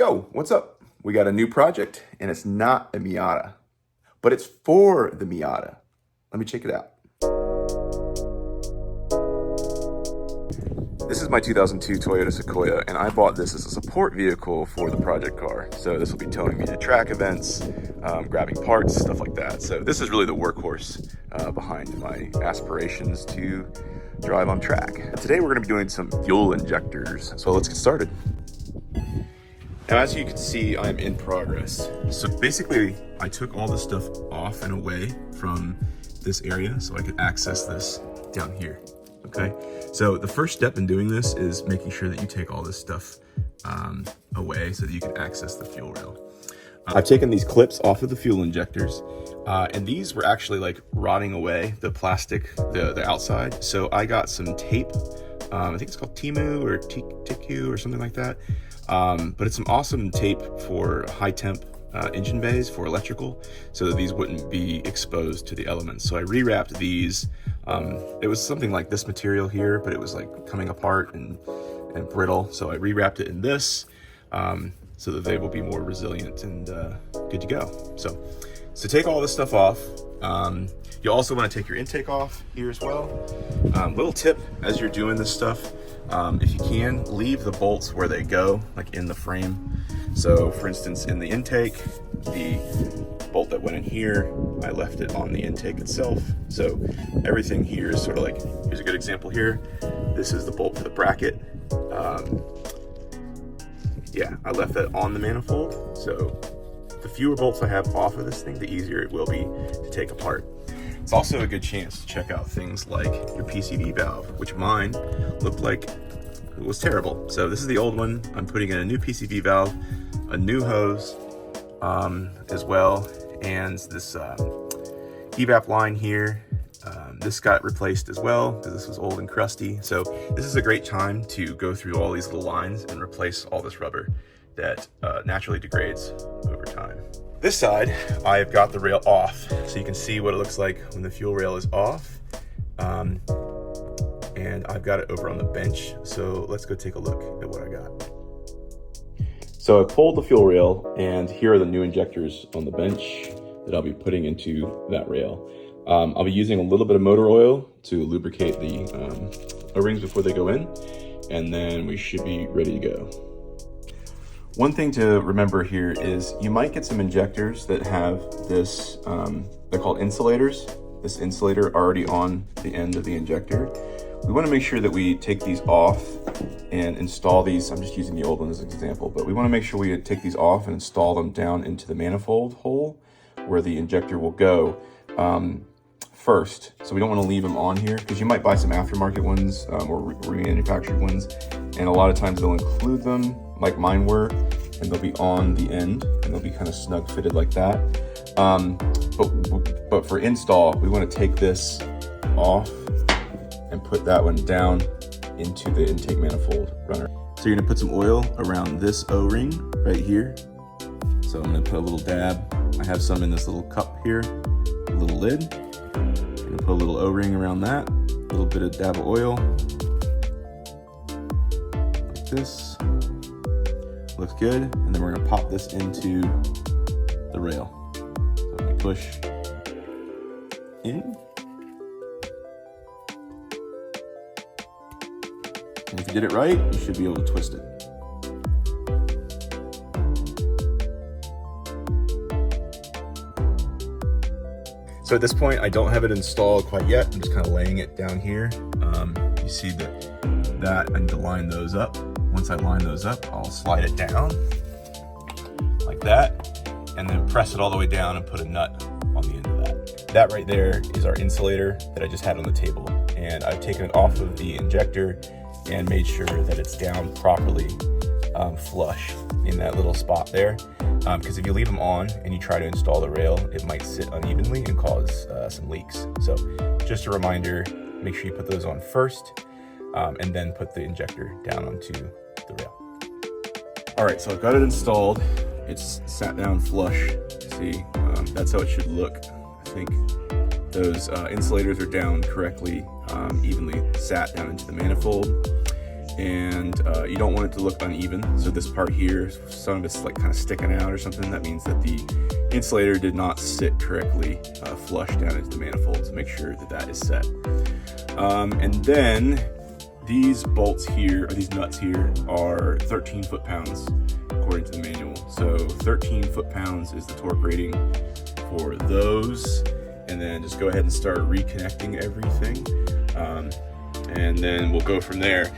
Yo, what's up? We got a new project, and it's not a Miata, but it's for the Miata. Let me check it out. This is my 2002 Toyota Sequoia, and I bought this as a support vehicle for the project car. So this will be towing me to track events, grabbing parts, stuff like that. So this is really the workhorse behind my aspirations to drive on track. Today we're gonna be doing some fuel injectors. So let's get started. Now, as you can see, I'm in progress. So basically, I took all this stuff off and away from this area so I could access this down here, okay? So the first step in doing this is making sure that you take all this stuff away so that you can access the fuel rail. I've taken these clips off of the fuel injectors, and these were actually like rotting away, the plastic, the outside. So I got some tape, I think it's called Timu or TQ or something like that. But it's some awesome tape for high temp engine bays for electrical, so that these wouldn't be exposed to the elements. So I rewrapped these. It was something like this material here, but it was like coming apart and brittle. So I rewrapped it in this so that they will be more resilient and good to go. So take all this stuff off. You also want to take your intake off here as well. Little tip as you're doing this stuff, if you can, leave the bolts where they go, like in the frame. So for instance, in the intake, the bolt that went in here, I left it on the intake itself. So everything here is sort of like, here's a good example here. This is the bolt for the bracket. Yeah, I left that on the manifold. So the fewer bolts I have off of this thing, the easier it will be to take apart. It's also a good chance to check out things like your PCV valve, which mine looked like it was terrible. So this is the old one. I'm putting in a new PCV valve, a new hose as well, and this evap line here. This got replaced as well because this was old and crusty. So this is a great time to go through all these little lines and replace all this rubber that naturally degrades over time. This side, I've got the rail off, so you can see what it looks like when the fuel rail is off. And I've got it over on the bench, so let's go take a look at what I got. So I pulled the fuel rail, and here are the new injectors on the bench that I'll be putting into that rail. I'll be using a little bit of motor oil to lubricate the O-rings before they go in, and then we should be ready to go. One thing to remember here is you might get some injectors that have this, they're called insulators, this insulator already on the end of the injector. We want to make sure that we take these off and install these. I'm just using the old one as an example, but we want to make sure we take these off and install them down into the manifold hole where the injector will go first. So we don't want to leave them on here because you might buy some aftermarket ones or remanufactured ones, and a lot of times they'll include them like mine were, and they'll be on the end and they'll be kind of snug fitted like that. But for install, we want to take this off and put that one down into the intake manifold runner. So you're gonna put some oil around this O-ring right here. So I'm gonna put a little dab. I have some in this little cup here, a little lid. I'm gonna put a little O-ring around that, a little bit of dab of oil, like this. Looks good, and then we're gonna pop this into the rail. So I'm gonna push in. And if you did it right, you should be able to twist it. So at this point, I don't have it installed quite yet. I'm just kind of laying it down here. You see that I need to line those up. Once I line those up, I'll slide it down like that, and then press it all the way down and put a nut on the end of that. That right there is our insulator that I just had on the table, and I've taken it off of the injector and made sure that it's down properly flush in that little spot there. Because if you leave them on and you try to install the rail, it might sit unevenly and cause some leaks. So just a reminder, make sure you put those on first and then put the injector down onto the rail. All right, so I've got it installed. It's sat down flush. See, that's how it should look. I think those insulators are down correctly, evenly sat down into the manifold. and you don't want it to look uneven. So this part here, some of it's like kind of sticking out or something. That means that the insulator did not sit correctly flush down into the manifold. So make sure that that is set. And then these bolts here, or these nuts here, are 13 foot-pounds according to the manual. So 13 foot-pounds is the torque rating for those. And then just go ahead and start reconnecting everything. And then we'll go from there.